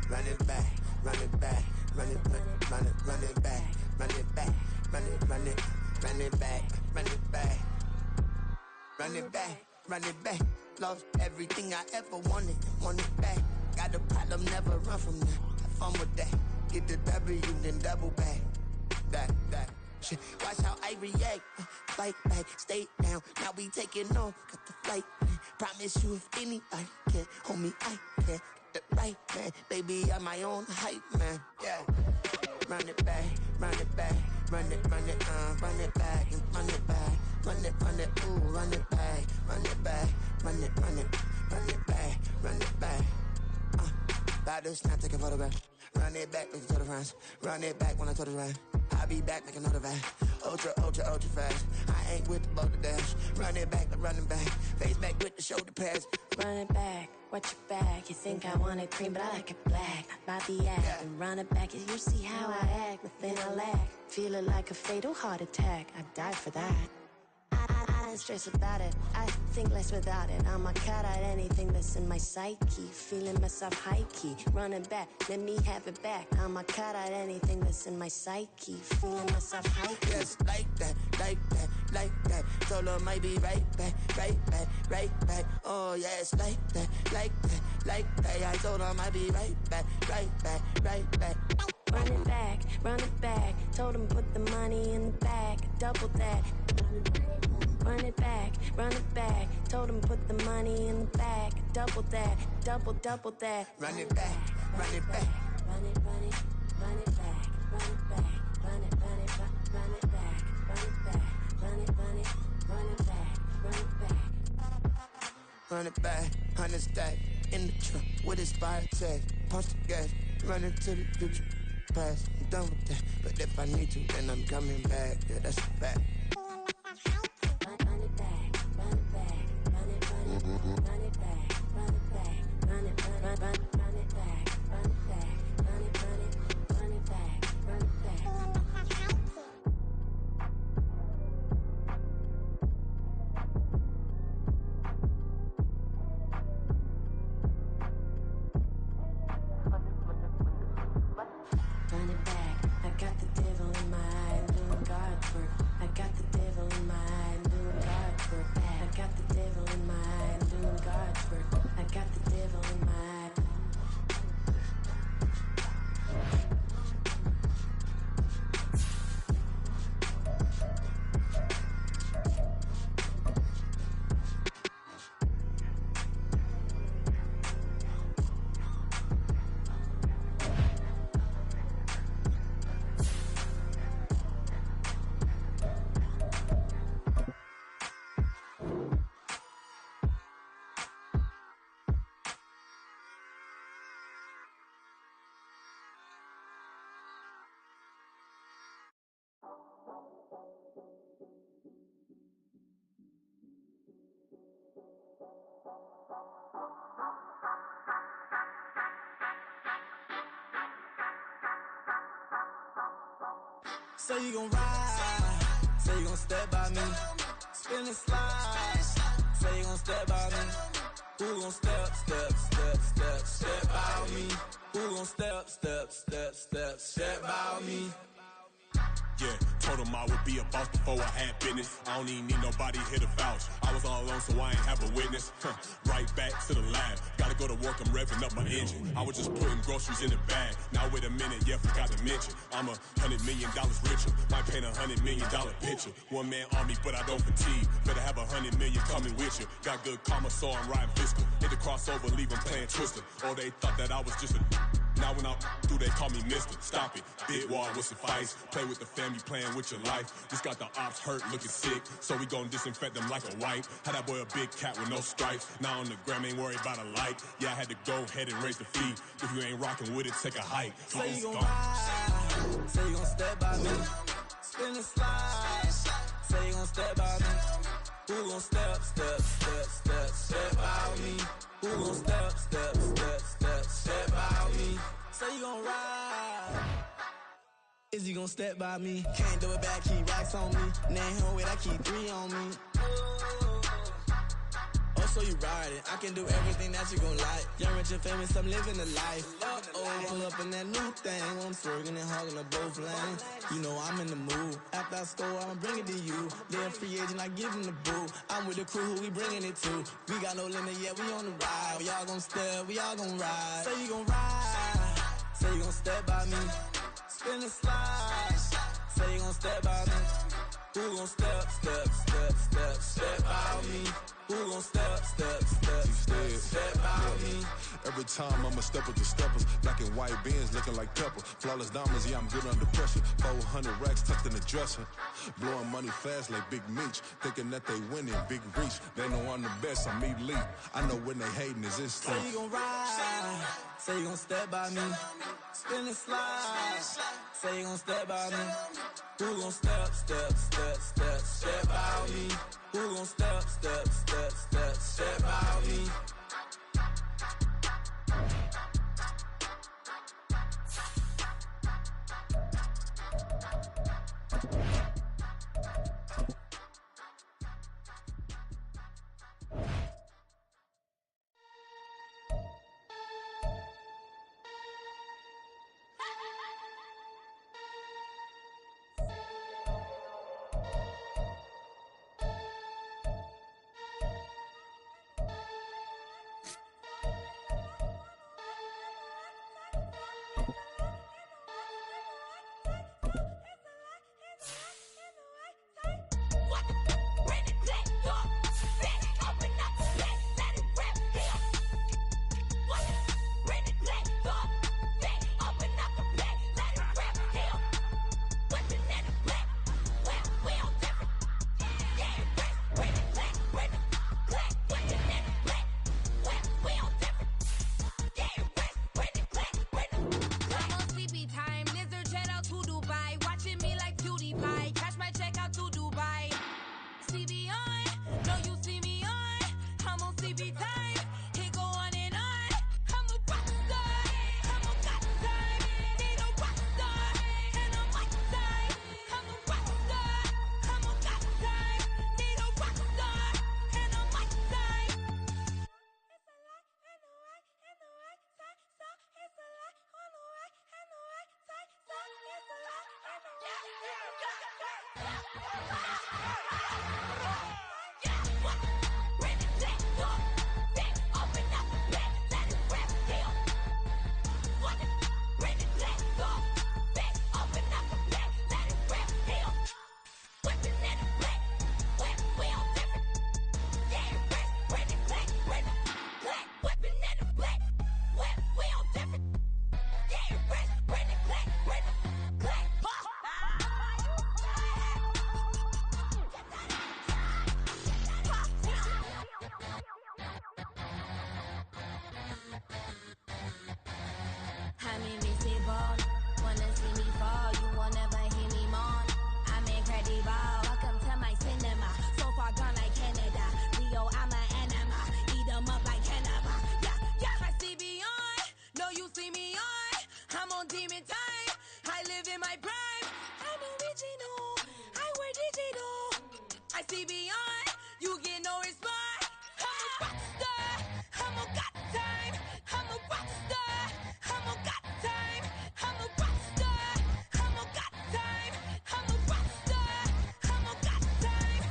S5: run it back, run it back, run it back, run it back, run it back, run it back, run it back, run it back, run it back. Lost everything I ever wanted it back. Got a problem, never run from that. Have fun with that. Get the W, then double back. That. Shit. Watch how I react. Fight back, stay down. Now we taking off. Got the flight. Promise you if anybody can hold me, I can. Get the right man. Baby, I'm my own hype man. Yeah. Run it back, run it back, run it back, and run it back, run it, ooh, run it back, run it back, run it back, run it back. About to snap, take a photograph. Run it back, make it to the friends. Run it back when I told it right. I'll be back, make another van. Ultra fast. I ain't with the boulder dash. Run it back, face back with the shoulder pads.
S6: Run it back, watch your back. You think I want it cream, but I like it black. About the act,
S5: Yeah.
S6: and run it back. As you see how I act, nothing I lack. Feeling like a fatal heart attack. I'd die for that. I don't stress about it. I think less without it. I'ma cut out anything that's in my psyche. Feeling myself high key. Running back, let me have it back. I'ma cut out anything that's in my psyche. Feeling myself high key.
S5: Yes, like that. Told her might be right back. Oh, yes, like that. I told her might be right back.
S6: Run it back. Told him put the money in the bag. Double that. Run it back. Told him put the money in the bag. Double that. Double that.
S5: Run it back.
S6: Run it back. Run it back. Run it back. Run it back. Run it back. Run it back. Run
S5: Run it back, 100 stack in the trunk with his fire tag. Punch the gas, running to the future past. I'm done with that, but if I need to, then I'm coming back. Yeah, that's a fact.
S6: Run it back. Run it back. Run it back. Run it back. Run it back. Run it back. Run it back. Run it back. Run it back. Run it back, I got the devil in my eye, I'm doing God's work. I got the devil in my eye, I'm doing God's work. I got the devil in my eye, I'm doing God's work. I got the devil in my eye.
S8: Say you gon' ride, say you gon' step by me. Spin and slide, say you gon' step by me. Who gon' step by me? Who gon' step by me?
S9: Yeah, told him I would be a boss before I had business. I don't even need nobody here to vouch. I was all alone, so I ain't have a witness. Right back to the lab. Gotta go to work, I'm revving up my engine. I was just putting groceries in the bag. Now wait a minute, yeah, forgot to mention. I'm $100 million richer. Might paint $100 million picture. One man army, but I don't fatigue. Better have 100 million coming with you. Got good karma, so I'm riding fiscal. Hit the crossover, leave them playing Twister. Or they thought that I was just a... Now when I do, they call me Mister. Stop it. Big war, what's the fight? Play with the family, playing with your life. Just got the ops hurt, looking sick. So we gon' disinfect them like a wipe. Had that boy a big cat with no stripes. Now on the gram, ain't worried about a light. Yeah, I had to go ahead and raise the fee. If you ain't rocking with it, take a hike.
S8: Say you gon' ride. Say you gon' step by me. Spin and slide. Say you gon' step by me. Who gon' step by me? Who gon' step by me? Say you gon' ride. Is he gon' step by me? Can't do it back, keep racks on me. Name him with, I keep 3 on me. Oh, so you riding. I can do everything that you gon' like. Young, rich, and famous, I'm living the life. Uh-oh, pull up in that new thing. I'm swerving and hogging up both lanes. You know I'm in the mood. After I score, I'ma bring it to you. They're a free agent, I give them the boo. I'm with the crew, who we bringing it to. We got no limit, yeah, we on the ride. We all gon' step, we all gon' ride. Say you gon' ride. Say you gon' step by me. Spin and slide. Say you gon' step by me. Who gon' step by me? Who gon' step by me?
S7: Every time I'ma step with the steppers. Black and white beans looking like pepper. Flawless diamonds, yeah, I'm good under pressure. 400 racks tucked in the dresser. Blowing money fast like Big Meech. Thinking that they winning, big reach. They know I'm the best, I'm elite. I know when they hating is instinct.
S8: Say you gon' ride. Say you gon' step by me. Spin and slide. Say you gon' step by me. Who gon' step by me? Who gon' step by me?
S10: I'm invincible. Wanna see me fall, you will never hear me moan. I'm incredible. Welcome to my cinema. So far gone like Canada. Leo, I'm an anima. Eat them up like cannibal. Yeah, yeah. I see beyond. No, you see me on. I'm on demon time. I live in my prime. I'm original. I wear digital. I see beyond. You get no response. I'm a rock star.
S8: time. I'm a rock star. I'm a got time. I'm a rock star. I'm a got time. I'm a rock star. I'm a got time.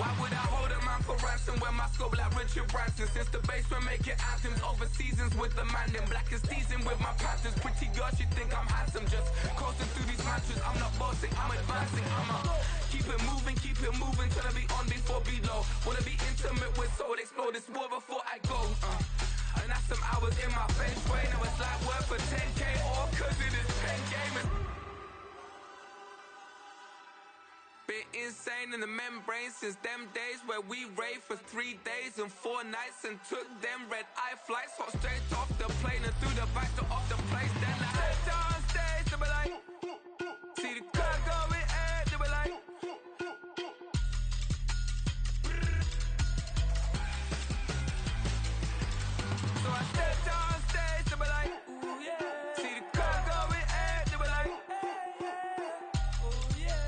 S11: Why would I hold a man for ransom when my scope like Richard Branson? Since the basement making anthems over seasons with the man in black is seasoned with my patterns. Pretty girls, you think I'm handsome, just coasting through these matches. I'm not bossing, I'm advancing. I'ma keep it moving till I be on before below. Wanna be intimate with soul, explore this war before I go. And that's some hours in my feng shui. Now it's like work for 10K, all cause it is pen gaming. Been insane in the membrane since them days where we raved for 3 days and 4 nights and took them red eye flights, hot straight off the plane and through the back door of the place. Then I stepped on stage, they were like, see the car going air, they were like, so I stepped on stage, they were like, ooh yeah, see the car going air, they were like, oh yeah.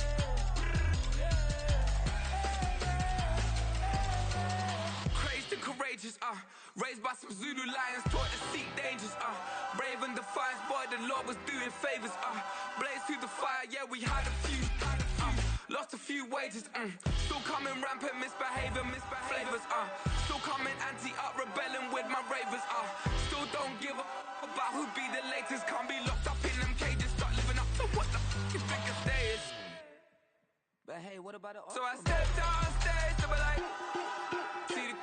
S11: Crazed and courageous, raised by some Zulu lions, taught to seek dangers, brave and defiant, boy, the Lord was doing favors, blaze through the fire, yeah, we had a few, lost a few wages, still coming rampant, misbehavior, flavors, still coming anti-up, rebelling with my ravers, still don't give a about who be the latest, can't be locked up in them cages, start living up to what the f*** you think a day is. But hey, what about it? So I stepped on stage, they were like, see the